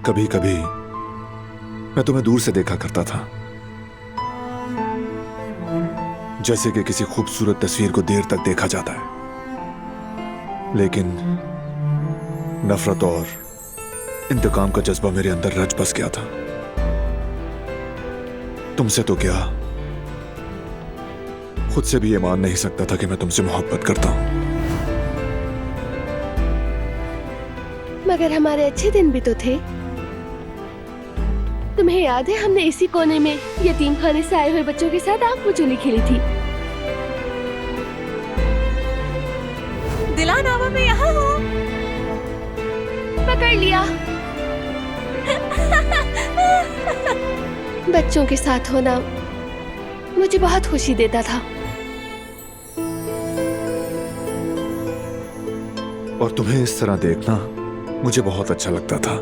कभी कभी मैं तुम्हें दूर से देखा करता था, जैसे कि किसी खूबसूरत तस्वीर को देर तक देखा जाता है, लेकिन नफरत और इंतकाम का जज्बा मेरे अंदर रच बस गया था। तुमसे तो क्या, खुद से भी ये मान नहीं सकता था कि मैं तुमसे मोहब्बत करता हूं। मगर हमारे अच्छे दिन भी तो थे। तुम्हें याद है हमने इसी कोने में यतीम खाने से आए हुए बच्चों के साथ आंख मिचौली खेली थी। दिलान आवा, मैं यहाँ हूँ। पकड़ लिया। बच्चों के साथ होना मुझे बहुत खुशी देता था। और तुम्हें इस तरह देखना मुझे बहुत अच्छा लगता था।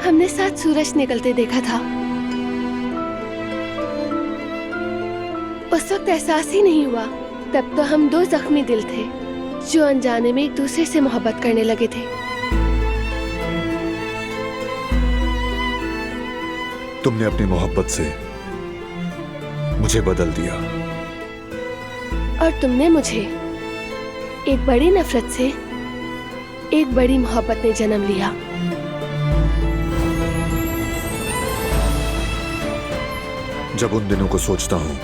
हमने साथ सूरज निकलते देखा था। उस वक्त एहसास ही नहीं हुआ, तब तो हम दो जख्मी दिल थे जो अनजाने में एक दूसरे से मोहब्बत करने लगे थे। तुमने अपनी मोहब्बत से मुझे बदल दिया, और तुमने मुझे एक बड़ी नफरत से एक बड़ी मोहब्बत ने जन्म लिया। जब उन दिनों को सोचता हूं